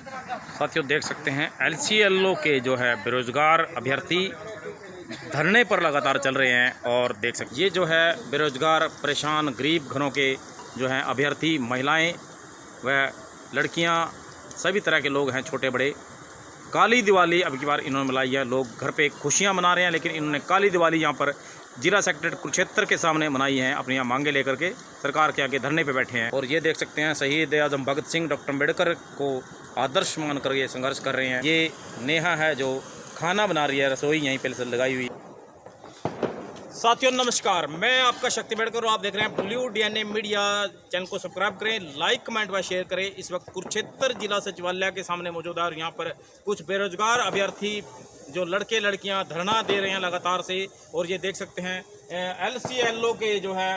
साथियों देख सकते हैं LCLO के जो है बेरोजगार अभ्यर्थी धरने पर लगातार चल रहे हैं। और देख सकते ये जो है बेरोजगार परेशान गरीब घरों के जो हैं अभ्यर्थी महिलाएं व लड़कियां सभी तरह के लोग हैं, छोटे बड़े। काली दिवाली अब की बार इन्होंने मनाई है, लोग घर पे खुशियां मना रहे हैं, लेकिन इन्होंने काली दिवाली यहाँ पर जिला सेक्रेटरीट कुरुक्षेत्र के सामने मनाई है। अपनी यहाँ मांगे लेकर के सरकार के आगे धरने पे बैठे हैं। और ये देख सकते हैं शहीद आजम भगत सिंह डॉक्टर अम्बेडकर को आदर्श मान कर ये संघर्ष कर रहे हैं। ये नेहा है जो खाना बना रही है, रसोई यहीं पे लगाई हुई। साथियों नमस्कार, मैं आपका शक्ति अम्बेडकर और आप देख रहे हैं WDNA मीडिया। चैनल को सब्सक्राइब करें, लाइक कमेंट व शेयर करें। इस वक्त कुरुक्षेत्र जिला सचिवालय के सामने मौजूद है और यहाँ पर कुछ बेरोजगार अभ्यर्थी जो लड़के लड़कियां धरना दे रहे हैं लगातार से। और ये देख सकते हैं LCLO के जो है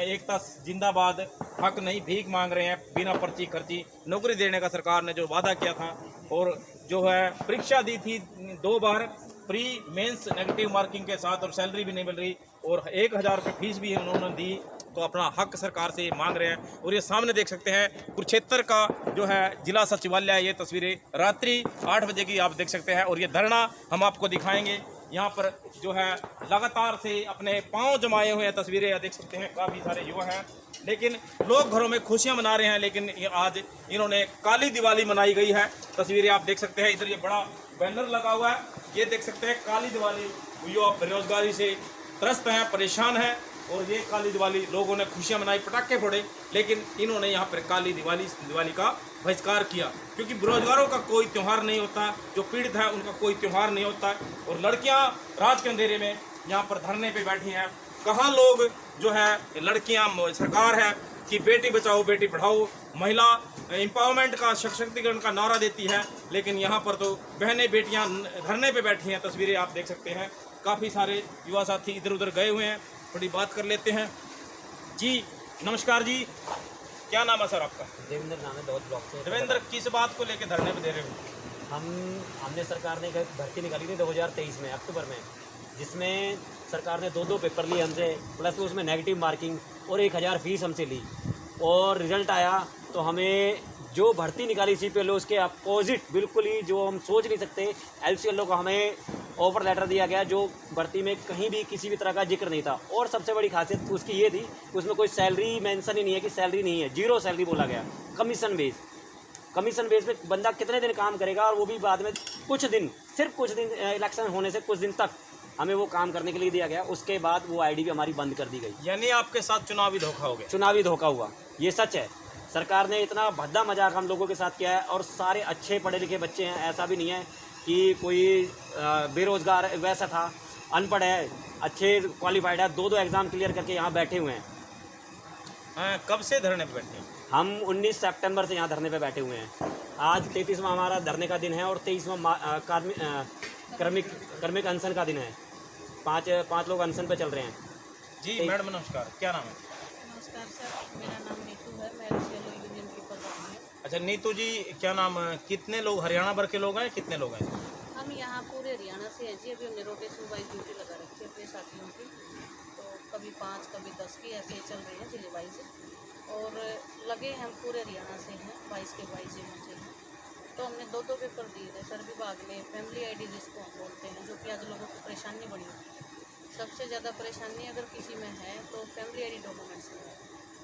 एकता जिंदाबाद, हक नहीं भीख मांग रहे हैं, बिना पर्ची खर्ची नौकरी देने का सरकार ने जो वादा किया था। और जो है परीक्षा दी थी 2 बार प्री मेंस नेगेटिव मार्किंग के साथ, और सैलरी भी नहीं मिल रही, और 1000 रुपये फीस भी उन्होंने दी, तो अपना हक सरकार से मांग रहे हैं। और ये सामने देख सकते हैं कुरुक्षेत्र का जो है जिला सचिवालय, ये तस्वीरें रात्रि 8 बजे की आप देख सकते हैं। और ये धरना हम आपको दिखाएंगे। यहाँ पर जो है लगातार से अपने पांव जमाए हुए हैं, तस्वीरें देख सकते हैं, काफ़ी सारे युवा हैं, लेकिन लोग घरों में खुशियां मना रहे हैं। लेकिन आज इन्होंने काली दिवाली मनाई गई है, तस्वीरें आप देख सकते हैं। इधर ये बड़ा बैनर लगा हुआ है, ये देख सकते हैं काली दिवाली। युवा बेरोजगारी से त्रस्त हैं, परेशान हैं, और ये काली दिवाली लोगों ने खुशियां मनाई, पटाखे फोड़े, लेकिन इन्होंने यहाँ पर काली दिवाली का बहिष्कार किया, क्योंकि बेरोजगारों का कोई त्यौहार नहीं होता, जो पीड़ित है उनका कोई त्यौहार नहीं होता। और लड़कियां रात के अंधेरे में यहाँ पर धरने पे बैठी हैं। कहाँ लोग जो है लड़कियां, सरकार है कि बेटी बचाओ बेटी पढ़ाओ, महिला एम्पावरमेंट का, सशक्तिकरण का नारा देती है, लेकिन यहाँ पर तो बहनें बेटियां धरने पे बैठी हैं। तस्वीरें आप देख सकते हैं, काफ़ी सारे युवा साथी इधर उधर गए हुए हैं। थोड़ी बात कर लेते हैं। जी नमस्कार जी, क्या नाम है सर आपका? देवेंद्र नाम है, दौद ब्लॉक से। देवेंद्र, किस बात को लेकर धरने पे दे रहे हो? हमने सरकार ने एक भर्ती निकाली थी 2023 में अक्टूबर में, जिसमें सरकार ने 2 पेपर लिए हमसे, प्लस उसमें नेगेटिव मार्किंग और 1000 फीस हमसे ली। और रिजल्ट आया तो हमें जो भर्ती निकाली CPLO उसके अपोजिट, बिल्कुल ही जो हम सोच नहीं सकते, LCLO को हमें ऑफर लेटर दिया गया, जो भर्ती में कहीं भी किसी भी तरह का जिक्र नहीं था। और सबसे बड़ी खासियत उसकी ये थी कि उसमें कोई सैलरी मेंशन ही नहीं है, कि सैलरी नहीं है, 0 सैलरी बोला गया। कमीशन बेस पे बंदा कितने दिन काम करेगा, और वो भी बाद में कुछ दिन, सिर्फ कुछ दिन, इलेक्शन होने से कुछ दिन तक हमें वो काम करने के लिए दिया गया। उसके बाद वो ID भी हमारी बंद कर दी गई। यानी आपके साथ चुनावी धोखा हो गया? चुनावी धोखा हुआ, ये सच है। सरकार ने इतना भद्दा मजाक हम लोगों के साथ किया है, और सारे अच्छे पढ़े लिखे बच्चे हैं, ऐसा भी नहीं है कि कोई बेरोजगार वैसा था, अनपढ़ है, अच्छे क्वालिफाइड है, 2 एग्ज़ाम क्लियर करके यहाँ बैठे हुए हैं। कब से धरने पे बैठे हैं? हम 19 सितंबर से यहाँ धरने पे बैठे हुए हैं। आज 33वां हमारा धरने का दिन है, और 23वां कार्मिक अनशन का दिन है। 5 लोग अनशन पे चल रहे हैं। जी मैडम नमस्कार, क्या नाम है? नमस्कार सर, मेरा नाम नीतू है, मैं LCLO यूनियन की प्रधान हूँ। अच्छा नीतू जी, क्या नाम, कितने लोग हरियाणा भर के लोग हैं, कितने लोग हैं? हम यहाँ पूरे हरियाणा से हैं जी। अभी हमने रोटेशन वाइज ड्यूटी लगा रखी है अपने साथियों की, तो कभी 5 कभी 10 की ऐसे चल रही है जिले वाइज। और लगे हम पूरे हरियाणा से हैं, 22 के 22 जिलों से हैं। तो हमने 2 पेपर दिए थे सर विभाग में, फैमिली ID जिसको हम बोलते हैं, जो कि आज लोगों को परेशानी बड़ी होती है। सबसे ज़्यादा परेशानी अगर किसी में है तो फैमिली ID डॉक्यूमेंट्स में है,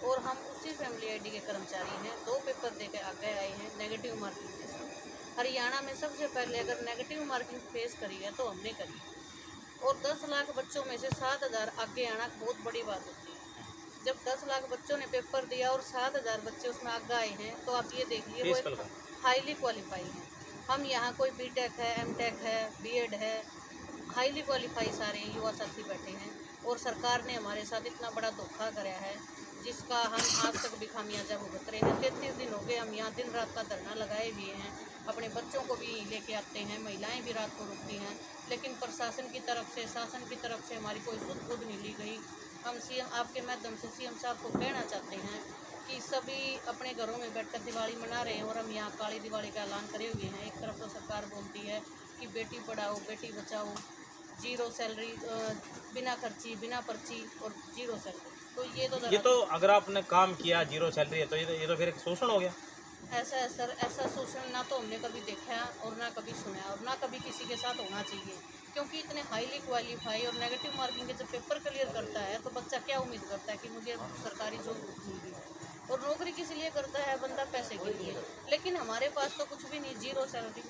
और हम उसी फैमिली ID के कर्मचारी हैं। 2 पेपर दे के आगे आए हैं नेगेटिव मार्किंग के साथ। हरियाणा में सबसे पहले अगर नेगेटिव मार्किंग फेस करी है तो हमने करी, और 10 लाख बच्चों में से 7000 आगे आना बहुत बड़ी बात होती है। जब 10 लाख बच्चों ने पेपर दिया और 7000 बच्चे उसमें आगे आए हैं, तो आप ये देखिए वो हाईली क्वालिफाई हैं। हम यहाँ कोई BTech है, MTech है, B.Ed है, हाईली क्वालिफाई सारे युवा साथी बैठे हैं। और सरकार ने हमारे साथ इतना बड़ा धोखा कराया है, जिसका हम आज तक भी खामियाजा भुगत रहे हैं। 33 दिन हो गए हम यहाँ दिन रात का धरना लगाए हुए हैं, अपने बच्चों को भी लेके आते हैं, महिलाएं भी रात को रुकती हैं, लेकिन प्रशासन की तरफ से, शासन की तरफ से हमारी कोई सुध बुध नहीं ली गई। हम CM आपके माध्यम से CM साहब को कहना चाहते हैं कि सभी अपने घरों में बैठकर दिवाली मना रहे हैं, और हम यहाँ काली दिवाली का ऐलान करे हुए हैं। एक तरफ तो सरकार बोलती है कि बेटी पढ़ाओ बेटी बचाओ, 0 सैलरी, बिना खर्ची बिना पर्ची, और 0 सैलरी। तो ये तो अगर आपने काम किया 0 सैलरी है तो ये तो फिर एक शोषण हो गया। ऐसा है सर, ऐसा शोषण ना तो हमने कभी देखा और ना कभी सुना और ना कभी किसी के साथ होना चाहिए, क्योंकि इतने हाईली क्वालिफाई और नेगेटिव मार्किंग के जब पेपर क्लियर करता है तो बच्चा क्या उम्मीद करता है कि मुझे सरकारी जॉब मिलेगी, और नौकरी किस लिए करता है बंदा? पैसे के लिए। लेकिन हमारे पास तो कुछ भी नहीं, जीरो सैलरी।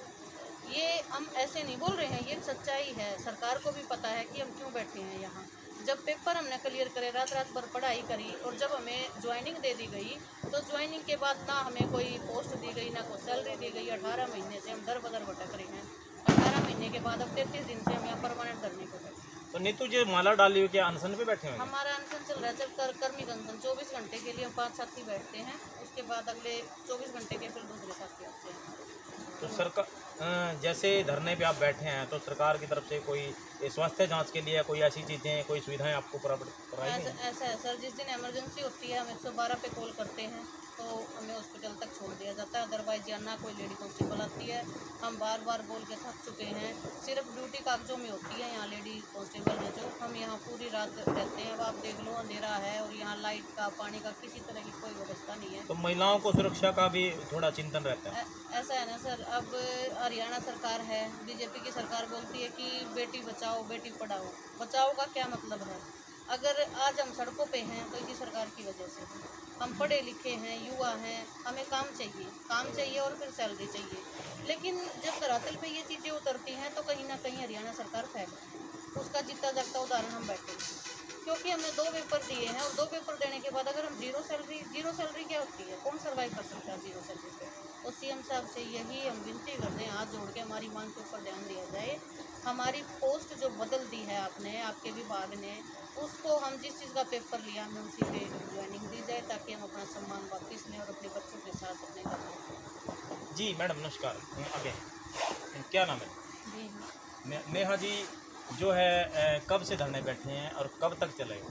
ये हम ऐसे नहीं बोल रहे हैं, ये सच्चाई है। सरकार को भी पता है कि हम क्यों बैठे हैं यहाँ। जब पेपर हमने क्लियर करे, रात रात भर पढ़ाई करी, और जब हमें ज्वाइनिंग दे दी गई तो ज्वाइनिंग के बाद ना हमें कोई पोस्ट दी गई, ना कोई सैलरी दी गई। 18 महीने से हम दर बदर भटक रहे हैं। 18 महीने के बाद अब 33 दिन से हम यहाँ परमानेंट धरने को बैठे। तो नीतू जी माला डाली हुई, क्या अनशन पे बैठे हुए हैं? हमारा अनशन चल रहा है, जब कर्मिक अनशन 24 घंटे के लिए हम 5 साथी बैठते हैं, उसके बाद अगले 24 घंटे के फिर दूसरे साथी आते हैं। तो सरकार जैसे धरने पे आप बैठे हैं तो सरकार की तरफ से कोई स्वास्थ्य जांच के लिए कोई ऐसी चीज़ें, कोई सुविधाएं आपको प्राप्त कराई गई हैं? ऐसा है सर, जिस दिन इमरजेंसी होती है हम 112 पे कॉल करते हैं तो हमें हॉस्पिटल तक छोड़ दिया जाता है। अदरवाइज या ना कोई लेडी कांस्टेबल आती है। हम बार बार बोल के थक चुके हैं। सिर्फ ड्यूटी कागजों में होती है यहाँ लेडी कांस्टेबल है जो। हम यहाँ पूरी रात रहते हैं। अब आप देख लो, अंधेरा है और यहाँ लाइट का, पानी का किसी तरह की कोई व्यवस्था नहीं है। तो महिलाओं को सुरक्षा का भी थोड़ा चिंतन रहता है? ऐसा है ना सर, अब हरियाणा सरकार है, बीजेपी की सरकार बोलती है कि बेटी बचाओ बेटी पढ़ाओ। बचाओ का क्या मतलब है? अगर आज हम सड़कों पे हैं तो इसी सरकार की वजह से हैं। हम पढ़े लिखे हैं, युवा हैं, हमें काम चाहिए और फिर सैलरी चाहिए। लेकिन जब धरातल पे ये चीज़ें उतरती हैं तो कहीं ना कहीं हरियाणा सरकार फैल है। उसका जीता जागता उदाहरण हम बैठे हैं, क्योंकि हमने 2 पेपर दिए हैं और 2 पेपर देने के बाद अगर हम जीरो सैलरी क्या होती है? कौन सर्वाइव कर सकता है जीरो सैलरी पे? तो सीएम साहब से यही हम विनती करते हैं, हाथ जोड़ के हमारी मांग के ऊपर ध्यान दिया जाए। हमारी पोस्ट जो बदल दी है आपने, आपके विभाग ने, उसको हम जिस चीज़ का पेपर लिया हमें उसी पे ज्वाइनिंग दी जाए, ताकि हम अपना सम्मान वापस लें और अपने बच्चों के साथ अपने घर में। जी मैडम नमस्कार, आगे क्या नाम है? जी हाँ। नेहा जी जो है कब से धरने बैठे हैं और कब तक चलेगा?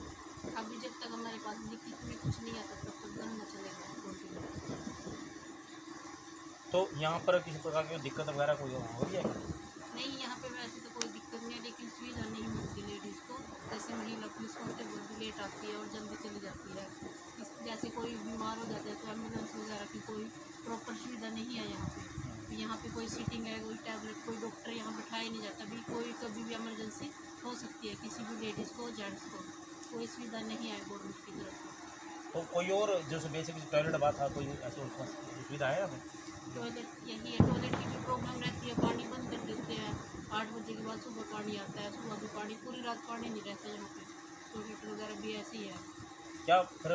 अभी जब तक हमारे पास लिखित में कुछ नहीं आता तब तक धरना चलेगा। तो यहाँ पर किसी प्रकार की दिक्कत वगैरह कोई हो रही है? नहीं, यहाँ पे वैसे तो कोई दिक्कत नहीं है, लेकिन सुविधा नहीं मिलती लेडीज़ को। जैसे महिला पुलिस कांस्टेबल भी लेट आती है और जल्दी चली जाती है। जैसे कोई बीमार हो जाता है तो एम्बुलेंस वगैरह की कोई प्रॉपर सुविधा नहीं है यहाँ पे। यहाँ पे कोई सीटिंग है, कोई टैबलेट, कोई डॉक्टर यहाँ बैठाया नहीं जाता। भी कोई कभी भी इमरजेंसी हो सकती है किसी भी लेडीज़ को, जेंट्स को। कोई सुविधा नहीं है गवर्नमेंट की तरफ से। तो कोई और जो बेसिक टॉयलेट बात था, कोई ऐसी सुविधा है हमें? टॉयलेट यही है, टॉयलेट की भी प्रॉब्लम रहती है। पानी बंद कर देते हैं 8 बजे के बाद, सुबह पानी आता है, सुबह भी पानी, पूरी रात पानी नहीं रहता यहाँ पे। टॉयलेट वगैरह भी ऐसी है। क्या फिर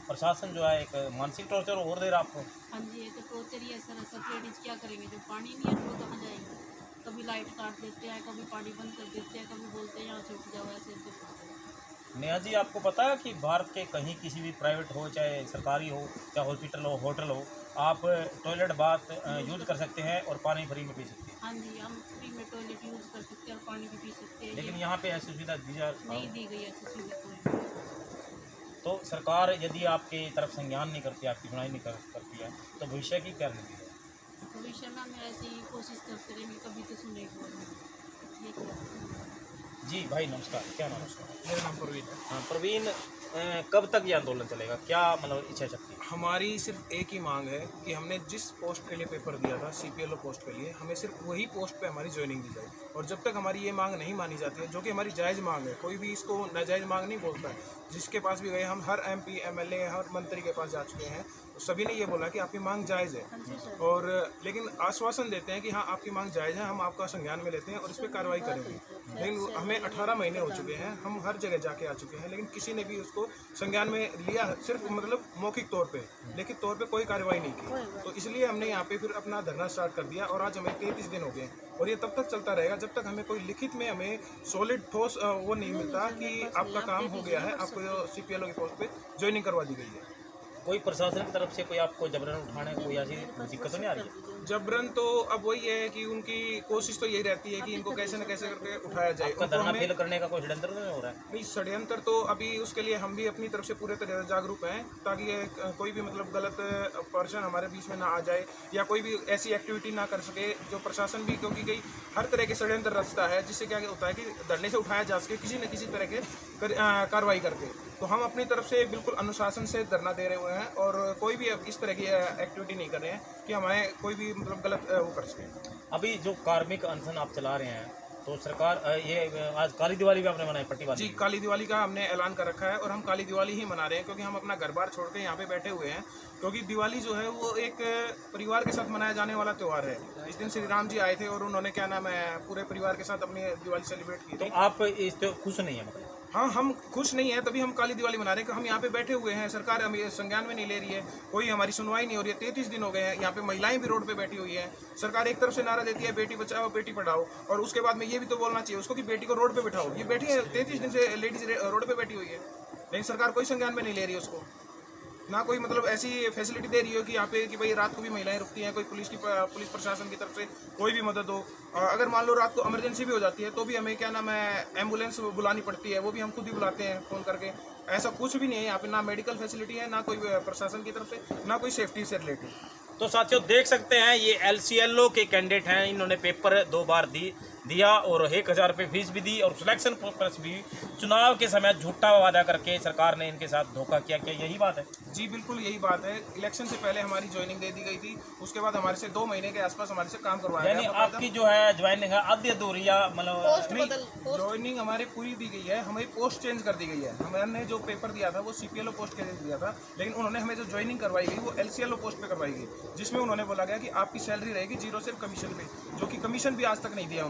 प्रशासन जो है एक मानसिक टॉर्चर और दे रहा आपको? हाँ जी, ये तो टॉर्चर ही है सर। सब लेडीज़ क्या करेंगे जब पानी नहीं है तो वो कहाँ जाएंगे? कभी लाइट काट देते हैं, कभी पानी बंद कर देते हैं, कभी बोलते हैं यहाँ से उठ जाओ, ऐसे ऐसे। नेहा जी आपको पता है कि भारत के कहीं किसी भी प्राइवेट हो, चाहे सरकारी हो, चाहे हॉस्पिटल हो, होटल हो, आप टॉयलेट बाथ यूज़ कर सकते हैं और पानी फ्री में पी सकते हैं? हाँ जी, हम फ्री में टॉयलेट यूज़ कर सकते हैं और पानी भी पी सकते हैं। लेकिन यहाँ पे ऐसी सुविधा नहीं दी गई ऐसी सुविधा कोई। तो सरकार यदि आपकी तरफ संज्ञान नहीं करती, आपकी सुनाई नहीं करती है, तो भविष्य की क्या रणनीति है? भविष्य में हम ऐसी ही कोशिश करते रहेंगे, कभी तो सुनेगी। जी भाई नमस्कार, क्या नाम है? मेरा नाम प्रवीण है। हाँ प्रवीण, कब तक ये आंदोलन चलेगा? क्या मतलब इच्छा शक्ति? हमारी सिर्फ एक ही मांग है कि हमने जिस पोस्ट के लिए पेपर दिया था, CPLO पोस्ट के लिए, हमें सिर्फ वही पोस्ट पे हमारी ज्वाइनिंग दी जाए। और जब तक हमारी ये मांग नहीं मानी जाती है, जो कि हमारी जायज़ मांग है, कोई भी इसको नाजायज़ मांग नहीं बोलता है। जिसके पास भी गए, हम हर MP MLA हर मंत्री के पास जा चुके हैं, तो सभी ने ये बोला कि आपकी मांग जायज़ है। और लेकिन आश्वासन देते हैं कि हाँ आपकी मांग जायज़ है, हम आपका संज्ञान में लेते हैं और इस पर कार्रवाई करेंगे। लेकिन हमें 18 महीने हो चुके हैं, हम हर जगह जाके आ चुके हैं, लेकिन किसी ने भी उसको संज्ञान में लिया, सिर्फ मतलब मौखिक तौर पे, लिखित तौर पे कोई कार्रवाई नहीं की। तो इसलिए हमने यहाँ पे फिर अपना धरना स्टार्ट कर दिया और आज हमें 33 दिन हो गए और ये तब तक चलता रहेगा जब तक हमें कोई लिखित में हमें सॉलिड ठोस वो नहीं मिलता कि आपका काम हो गया है, आपको CPLO की पोस्ट पे ज्वाइनिंग करवा दी गई है। कोई प्रशासन की तरफ से कोई आपको जबरन उठाने कोई ऐसी दिक्कत तो नहीं आ रही है? जबरन तो अब वही है कि उनकी कोशिश तो यही रहती है कि इनको कैसे न कैसे करके उठाया जाए। आपका धरना फेल करने का कोई षड्यंत्र नहीं हो रहा है? नहीं, षड्यंत्र तो अभी उसके लिए हम भी अपनी तरफ से पूरे तरह जागरूक हैं, ताकि कोई भी मतलब गलत पर्सन हमारे बीच में ना आ जाए या कोई भी ऐसी एक्टिविटी ना कर सके जो प्रशासन भी, क्योंकि कई हर तरह के षड्यंत्र रचता है, जिससे क्या होता है कि धरने से उठाया जा सके किसी न किसी तरह के कार्रवाई करके। तो हम अपनी तरफ से बिल्कुल अनुशासन से धरना दे रहे हुए हैं और कोई भी इस तरह की एक्टिविटी नहीं कर रहे हैं कि हमें कोई भी मतलब गलत वो कर सके। अभी जो कार्मिक अनशन आप चला रहे हैं तो सरकार ये आज काली दिवाली भी आपने मनाई पट्टी वाली? जी, काली दिवाली का हमने ऐलान कर रखा है और हम काली दिवाली ही मना रहे हैं क्योंकि हम अपना घर बार छोड़ के यहाँ पे बैठे हुए हैं। क्योंकि दिवाली जो है वो एक परिवार के साथ मनाया जाने वाला त्यौहार है। इस दिन श्री राम जी आए थे और उन्होंने क्या नाम है पूरे परिवार के साथ अपनी दिवाली सेलिब्रेट की तो थी। आप इस पे खुश नहीं है मतलब? हाँ, हम खुश नहीं है, तभी हम काली दिवाली मना रहे हैं कि हम यहाँ पे बैठे हुए हैं, सरकार हमें संज्ञान में नहीं ले रही है, कोई हमारी सुनवाई नहीं हो रही है। 33 दिन हो गए हैं, यहाँ पे महिलाएं भी रोड पे बैठी हुई हैं। सरकार एक तरफ से नारा देती है बेटी बचाओ बेटी पढ़ाओ और उसके बाद में ये भी तो बोलना चाहिए उसको कि बेटी को रोड पे बैठाओ। ये बैठी है 33 दिन से लेडीज रोड पे बैठी हुई है, लेकिन सरकार कोई संज्ञान में नहीं ले रही है उसको। ना कोई मतलब ऐसी फैसिलिटी दे रही हो कि यहाँ पे कि भाई रात को भी महिलाएं रुकती हैं, कोई पुलिस प्रशासन की तरफ से कोई भी मदद हो। अगर मान लो रात को इमरजेंसी भी हो जाती है तो भी हमें क्या नाम है एम्बुलेंस बुलानी पड़ती है, वो भी हम खुद ही बुलाते हैं फ़ोन करके। ऐसा कुछ भी नहीं है यहाँ पे, ना मेडिकल फैसिलिटी है, ना कोई प्रशासन की तरफ से, ना कोई सेफ्टी से रिलेटेड। तो साथियों देख सकते हैं ये LCLO के कैंडिडेट हैं, इन्होंने पेपर 2 बार दिया और 1000 रुपये फीस भी दी और सिलेक्शन प्रोसेस भी चुनाव के समय झूठा वादा करके सरकार ने इनके साथ धोखा किया। क्या यही बात है? जी बिल्कुल यही बात है। इलेक्शन से पहले हमारी ज्वाइनिंग दे दी गई थी, उसके बाद हमारे से 2 महीने के आसपास हमारे से काम करवाया यानी गया। आपकी जो है ज्वाइनिंग है आधी अधूरी या मतलब नहीं, ज्वाइनिंग हमारी पूरी दी गई है, हमें पोस्ट चेंज कर दी गई है। हमने जो पेपर दिया था वो CPLO पोस्ट के लिए दिया था, लेकिन उन्होंने हमें जो ज्वाइनिंग करवाई गई वो LCLO पोस्ट पे करवाई गई, जिसमें उन्होंने बोला गया कि आपकी सैलरी रहेगी 0 सिर्फ कमीशन पे, जो कि कमीशन भी आज तक नहीं दिया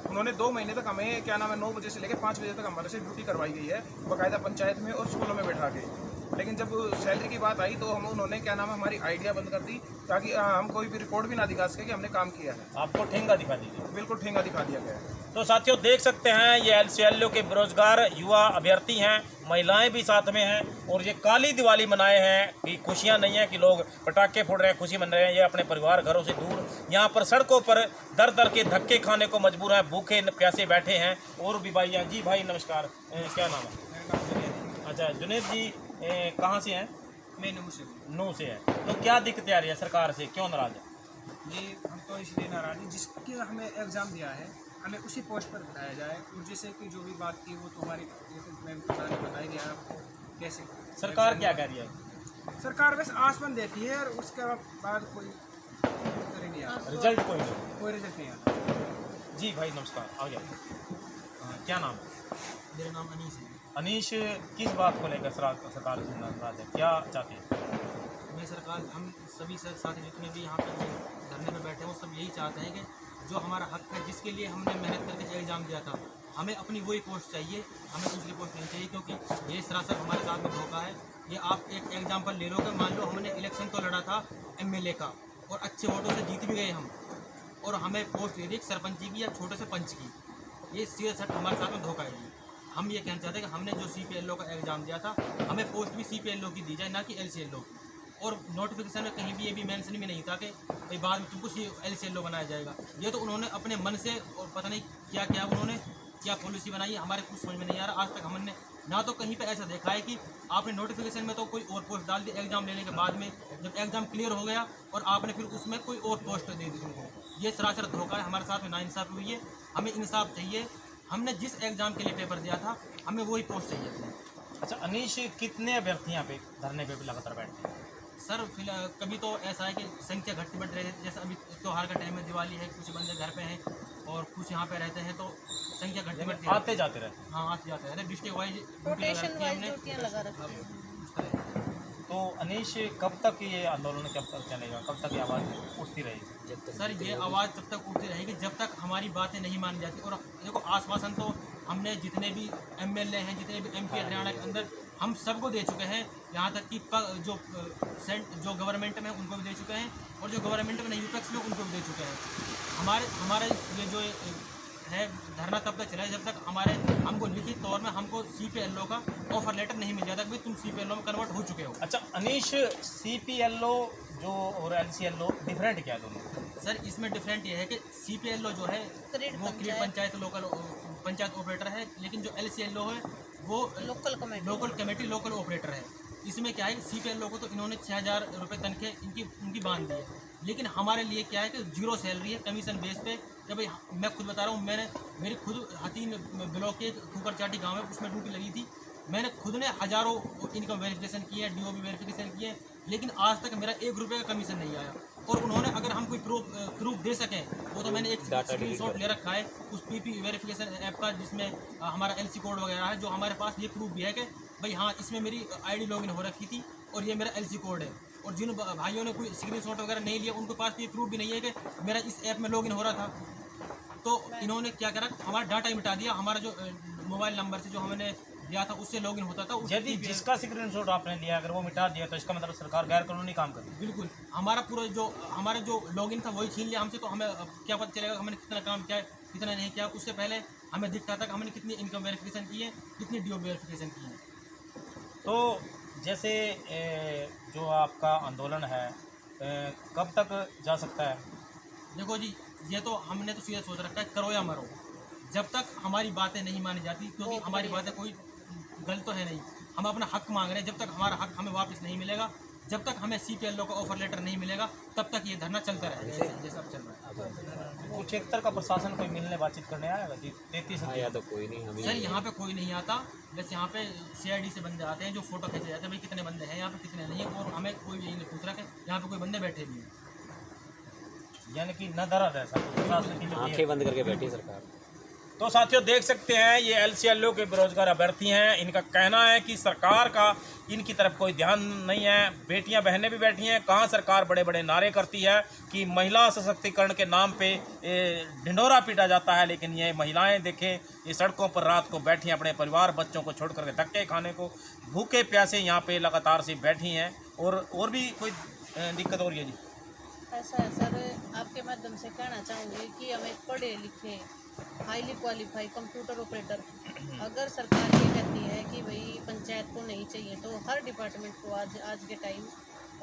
उन्होंने 2 महीने तक हमें क्या नाम है 9 बजे से लेकर 5 बजे तक हमारे से ड्यूटी करवाई गई है बाकायदा पंचायत में और स्कूलों में बैठा के। लेकिन जब सैलरी की बात आई तो उन्होंने क्या नाम है हमारी आइडिया बंद कर दी ताकि हम कोई भी रिपोर्ट भी ना दिखा सके कि हमने काम किया है। आपको ठेंगा दिखा दीजिए। बिल्कुल ठेंगा दिखा दिया गया है। तो साथियों देख सकते हैं ये LCLO के बेरोजगार युवा अभ्यर्थी हैं, महिलाएं भी साथ में हैं और ये काली दिवाली मनाए हैं कि खुशियां नहीं है कि लोग पटाखे फोड़ रहे हैं, खुशी मन रहे हैं। ये अपने परिवार घरों से दूर यहाँ पर सड़कों पर दर दर के धक्के खाने को मजबूर हैं, भूखे प्यासे बैठे हैं। और भी भाई हैं। जी भाई नमस्कार, क्या नाम है? अच्छा जुनेद जी, कहाँ से हैं? मैं नू से है। तो क्या दिक्कत आ रही है सरकार से, क्यों नाराज है? जी, हम तो इसलिए नाराज हैं जिसके हमें एग्ज़ाम दिया है हमें उसी पोस्ट पर बताया जाए और जैसे कि जो भी बात की वो तो हमारी मैं बताई दिया आपको कैसे सरकार क्या कह रही है? सरकार बस आसमान देती है और उसके बाद कोई उत्तर ही नहीं आता, रिजल्ट कोई नहीं? कोई रिजल्ट नहीं आता। जी भाई नमस्कार, आ जाइए। क्या नाम है? मेरा नाम अनीस है। अनीश, किस बात को लेकर सरकार से नाराज है, क्या चाहते हैं? मैं सरकार हम सभी साथी जितने भी यहाँ पर धरने में बैठे हैं वो सब यही चाहते हैं कि जो हमारा हक है जिसके लिए हमने मेहनत करके एग्ज़ाम दिया था हमें अपनी वही पोस्ट चाहिए, हमें दूसरी पोस्ट नहीं चाहिए। क्योंकि ये सरासर हमारे साथ में धोखा है। ये आप एक एग्जाम्पल ले लो कि मान लो हमने इलेक्शन तो लड़ा था MLA का और अच्छे वोटों से जीत भी गए हम और हमें पोस्ट दे दी सरपंची की या छोटे से पंच की। ये सीधा सट हमारे साथ में धोखा है। हम ये कहना चाहते हैं कि हमने जो CPLO का एग्ज़ाम दिया था हमें पोस्ट भी CPLO की दी जाए, ना कि LCLO की। और नोटिफिकेशन में कहीं भी ये भी मेंशन भी नहीं था कि भाई बाद में तुमको LCLO बनाया जाएगा। ये तो उन्होंने अपने मन से और पता नहीं क्या क्या उन्होंने क्या पॉलिसी बनाई है, हमारे कुछ समझ में नहीं आ रहा। आज तक हमने ना तो कहीं पे ऐसा देखा है कि आपने नोटिफिकेशन में तो कोई और पोस्ट डाल दी एग्ज़ाम लेने के बाद में, जब एग्ज़ाम क्लियर हो गया और आपने फिर उसमें कोई और पोस्ट दे दी उनको। ये सरासर धोखा है, हमारे साथ में नाइंसाफ़ी हुई है। हमें इंसाफ चाहिए। हमने जिस एग्ज़ाम के लिए पेपर दिया था हमें वही पोस्ट चाहिए। अच्छा अनीश, कितने अभ्यर्थी यहाँ पे धरने पे भी लगातार बैठते हैं? सर फिलहाल कभी तो ऐसा है कि संख्या घटती बढ़ रही है। जैसे अभी त्यौहार का टाइम है, दिवाली है, कुछ बंदे घर पे हैं और कुछ यहाँ पे रहते हैं तो संख्या घटती बढ़ती है। आते जाते रहते हैं। हाँ आते जाते रहते हैं। डिस्ट्रिक्ट वाइज रोटेशन वाइज ड्यूटियाँ लगा रखी हैं। तो अनीश, कब तक ये आंदोलन कब तक चलेगा, कब तक ये आवाज़ उठती रहेगी? सर ये आवाज़ तब तक उठती रहेगी जब तक हमारी बातें नहीं मानी जाती। और देखो आश्वासन तो हमने जितने भी MLA हैं, जितने भी MP हरियाणा के अंदर हम सबको दे चुके हैं। यहाँ तक कि जो गवर्नमेंट में उनको भी दे चुके हैं और जो गवर्नमेंट में नहीं विपक्ष में उनको भी दे चुके हैं। हमारे ये जो है धरना तब तक चला है जब तक हमको लिखित तौर में हमको CPLO का ऑफर लेटर नहीं मिल जाता कि तुम CPLO में कन्वर्ट हो चुके हो। अच्छा अनीश, CPLO जो और LCLO डिफरेंट क्या दोनों? सर इसमें डिफरेंट ये है कि CPLO जो है वो creed panchayat local panchayat operator है, लेकिन जो LCLO है वो लोकल कमेटी लोकल ऑपरेटर है। इसमें क्या है कि CPLO को तो इन्होंने 6000 रुपये तनख्वाह उनकी बांध दी है, लेकिन हमारे लिए क्या है कि 0 सैलरी है, कमीशन बेस पे। जब मैं खुद बता रहा हूँ, मेरी खुद हतीन ब्लॉक के कुकरचाटी गांव है, उसमें ड्यूटी लगी थी। मैंने खुद ने हज़ारों इनकम वेरिफिकेशन किए हैं, DOB वेरिफिकेशन किए हैं, लेकिन आज तक मेरा 1 रुपये का कमीशन नहीं आया। और उन्होंने अगर हम कोई प्रूफ दे सकें, वो तो मैंने एक स्क्रीनशॉट ले रखा है उस PP वेरिफिकेशन ऐप का, जिसमें हमारा LC कोड वगैरह है, जो हमारे पास ये प्रूफ भी है कि भाई हाँ इसमें मेरी ID लॉगिन हो रखी थी और ये मेरा LC कोड है। और जिन भाइयों ने कोई स्क्रीनशॉट वगैरह नहीं लिया, उनके पास ये प्रूफ भी नहीं है कि मेरा इस ऐप में लॉगिन हो रहा था। तो इन्होंने क्या करा, हमारा डाटा ही मिटा दिया, हमारा जो मोबाइल नंबर से जो हमने दिया था उससे लॉगिन होता था। यदि जिसका स्क्रीनशॉट आपने लिया अगर वो मिटा दिया तो इसका मतलब सरकार गैर कानूनी काम कर रही है। बिल्कुल, हमारा पूरा जो लॉगिन था वही छीन लिया हमसे। तो हमें अब क्या पता चलेगा हमने कितना काम किया है, कितना नहीं किया। उससे पहले हमें दिखता था कि हमने कितनी इनकम वेरिफिकेशन की है, कितनी DOB वेरिफिकेशन की है। तो जैसे जो आपका आंदोलन है कब तक जा सकता है? देखो जी, ये तो हमने तो सीधे सोच रखा है, करो या मरो। जब तक हमारी बातें नहीं मानी जाती, क्योंकि हमारी बातें कोई गलत तो है नहीं, हम अपना हक मांग रहे हैं। जब तक हमारा हक हमें वापस नहीं मिलेगा, जब तक हमें CPLO का ऑफर लेटर नहीं मिलेगा, तब तक ये धरना चलता रहेगा जैसा अब चल रहा है। कुरुक्षेत्र का प्रशासन कोई मिलने बातचीत करने आएगा? 33 तो कोई नहीं, सर यहाँ पे कोई नहीं आता। बस यहाँ पे CID से बंदे आते हैं जो फोटो खींचे जाते हैं, भाई कितने बंदे हैं यहाँ पे, कितने नहीं है। और हमें कोई भी नहीं पूछ रहा कि यहाँ पे कोई बंदे बैठे भी हैं। यानी कि न धरा ऐसा प्रशासन की आंखें बंद करके बैठी सरकार। तो साथियों देख सकते हैं ये LCLO के बेरोजगार अभ्यर्थी हैं। इनका कहना है कि सरकार का इनकी तरफ कोई ध्यान नहीं है। बेटियां बहनें भी बैठी हैं, कहाँ सरकार बड़े बड़े नारे करती है कि महिला सशक्तिकरण के नाम पे ढिंढोरा पीटा जाता है, लेकिन ये महिलाएं देखें ये सड़कों पर रात को बैठी हैं, अपने परिवार बच्चों को छोड़ करके धक्के खाने को भूखे प्यासे यहाँ पे लगातार से बैठी हैं। और भी कोई दिक्कत हो रही है जी? ऐसा है सर, आपके माध्यम से कहना चाहूँगी कि हमें पढ़े लिखे हाईली क्वालिफाई कंप्यूटर ऑपरेटर, अगर सरकार ये कहती है कि भाई पंचायत को नहीं चाहिए, तो हर डिपार्टमेंट को आज के टाइम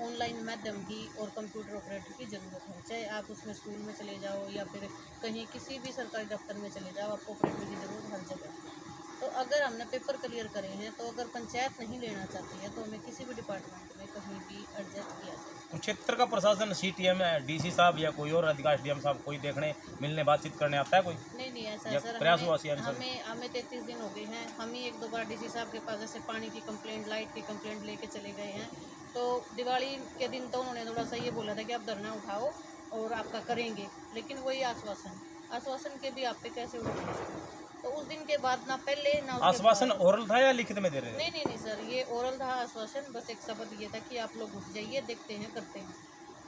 ऑनलाइन माध्यम की और कंप्यूटर ऑपरेटर की ज़रूरत है। चाहे आप उसमें स्कूल में चले जाओ या फिर कहीं किसी भी सरकारी दफ्तर में चले जाओ, आपको ऑपरेटर की ज़रूरत हर जगह। तो अगर हमने पेपर क्लियर करे हैं, तो अगर पंचायत नहीं लेना चाहती है तो हमें किसी भी डिपार्टमेंट में कहीं भी एडजस्ट किया जाए। कुरुक्षेत्र का प्रशासन CTM DC साहब या कोई और अधिकारी SDM साहब कोई देखने मिलने बातचीत करने आता है कोई? नहीं ऐसा या सर, प्रयास हुआ CM सर? हमें 33 दिन हो गए हैं। हम ही 1-2 बार DC साहब के पास ऐसे पानी की कंप्लेंट, लाइट की कंप्लेंट लेके चले गए हैं। तो दिवाली के दिन तो उन्होंने थोड़ा सा ये बोला था कि आप धरना उठाओ और आपका करेंगे, लेकिन वही आश्वासन के भी आप पे कैसे उठाएंगे? तो उस दिन के बाद ना पहले ना आश्वासन ओरल था या लिखित में दे रहे थे? नहीं सर, ये ओरल था आश्वासन। बस एक शब्द ये था कि आप लोग उठ जाइए, देखते हैं, करते हैं।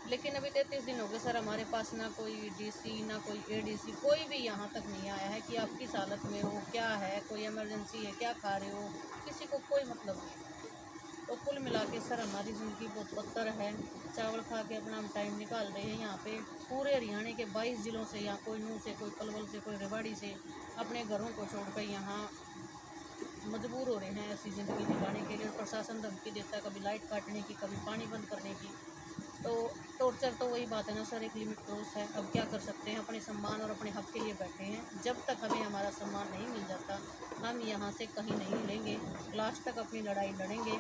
लेकिन अभी 33 दिन हो गए सर, हमारे पास ना कोई DC ना कोई ADC, कोई भी यहाँ तक नहीं आया है कि आप किस हालत में हो, क्या है, कोई इमरजेंसी है, क्या खा रहे हो, किसी को कोई मतलब नहीं। तो कुल मिला के सर हमारी ज़िंदगी बहुत बदतर है। चावल खा के अपना हम टाइम निकाल रहे हैं। यहाँ पे पूरे हरियाणा के 22 ज़िलों से, यहाँ कोई नूह से, कोई पलवल से, कोई रेवाड़ी से अपने घरों को छोड़कर यहाँ मजबूर हो रहे हैं ऐसी ज़िंदगी जिलाने के लिए। प्रशासन धमकी देता है, कभी लाइट काटने की, कभी पानी बंद करने की। तो टॉर्चर तो वही बात है ना सर, एक लिमिट क्रॉस है। अब क्या कर सकते हैं, अपने सम्मान और अपने हक के लिए बैठे हैं। जब तक हमें हमारा सम्मान नहीं मिल जाता, हम यहाँ से कहीं नहीं लेंगे, लास्ट तक अपनी लड़ाई लड़ेंगे।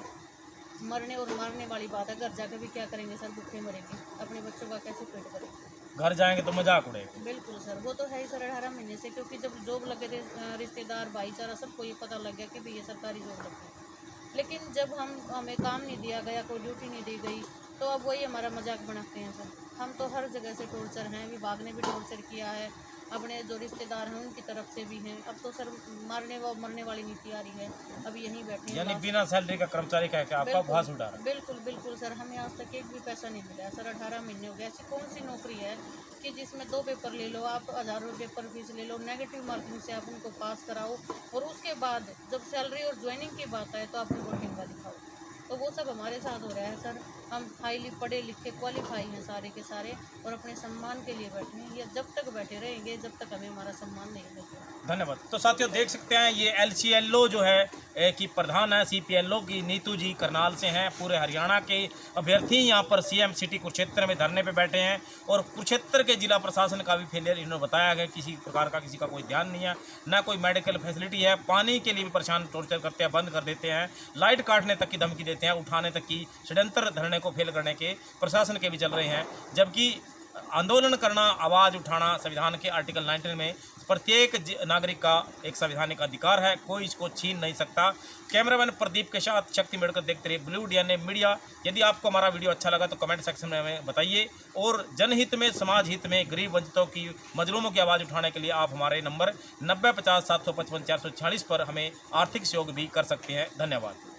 मरने और मारने वाली बात है, घर जाकर भी क्या करेंगे सर, भूखे मरेंगे, अपने बच्चों का कैसे पेट करेंगे? घर जाएंगे तो मजाक उड़ेगा। बिल्कुल सर, वो तो है ही सर। 18 महीने से, क्योंकि जब जॉब लगे थे, रिश्तेदार भाईचारा सबको ये पता लग गया कि भाई ये सरकारी जॉब लग गई। लेकिन जब हमें काम नहीं दिया गया, कोई ड्यूटी नहीं दी गई, तो अब वही हमारा मजाक बनाते हैं सर। हम तो हर जगह से टॉर्चर हैं, विभाग ने भी टॉर्चर किया है, अपने जो रिश्तेदार हैं उनकी तरफ से भी हैं। अब तो सर मारने व मरने वाली नीति आ रही है। अब यहीं बैठे हैं, यानी बिना सैलरी का कर्मचारी कह के आपका भास उठा रहा है? बिल्कुल सर, हमें आज तक एक भी पैसा नहीं मिला है सर। 18 महीने हो गए। ऐसी कौन सी नौकरी है कि जिसमें 2 पेपर ले लो आप, 1000 पेपर फीस ले लो, नेगेटिव मार्किंग से आप उनको पास कराओ, और उसके बाद जब सैलरी और ज्वाइनिंग की बात आए तो आप उनको ढींगा दिखाओ। तो वो सब हमारे साथ हो रहा है सर। हम हाईली पढ़े लिखे क्वालिफाई हैं सारे के सारे, और अपने सम्मान के लिए बैठे हैं। ये जब तक बैठे रहेंगे, जब तक हमें हमारा सम्मान नहीं मिलेगा। धन्यवाद। तो साथियों देख सकते हैं ये LCLO जो है कि प्रधान है CPLO की नीतू जी करनाल से हैं। पूरे हरियाणा के अभ्यर्थी यहाँ पर CM सिटी कुरुक्षेत्र में धरने पे बैठे हैं, और कुरुक्षेत्र के जिला प्रशासन का भी फेलियर इन्होंने बताया है। किसी प्रकार का किसी का कोई ध्यान नहीं है, ना कोई मेडिकल फैसिलिटी है, पानी के लिए भी परेशान टॉर्चर करते हैं, बंद कर देते हैं, लाइट काटने तक की धमकी देते हैं, उठाने तक की षड्यंत्र धरने को फेल करने के प्रशासन के भी चल रहे हैं। जबकि आंदोलन करना, आवाज़ उठाना संविधान के आर्टिकल 19 में प्रत्येक नागरिक का एक संवैधानिक अधिकार है, कोई इसको छीन नहीं सकता। कैमरामैन प्रदीप के साथ शक्ति मेडकर देखते रहिए ब्लू DNA मीडिया। यदि आपको हमारा वीडियो अच्छा लगा तो कमेंट सेक्शन में हमें बताइए, और जनहित में, समाज हित में, गरीब वंचितों की, मजलूमों की आवाज़ उठाने के लिए आप हमारे नंबर 90 50 755 446 पर हमें आर्थिक सहयोग भी कर सकते हैं। धन्यवाद।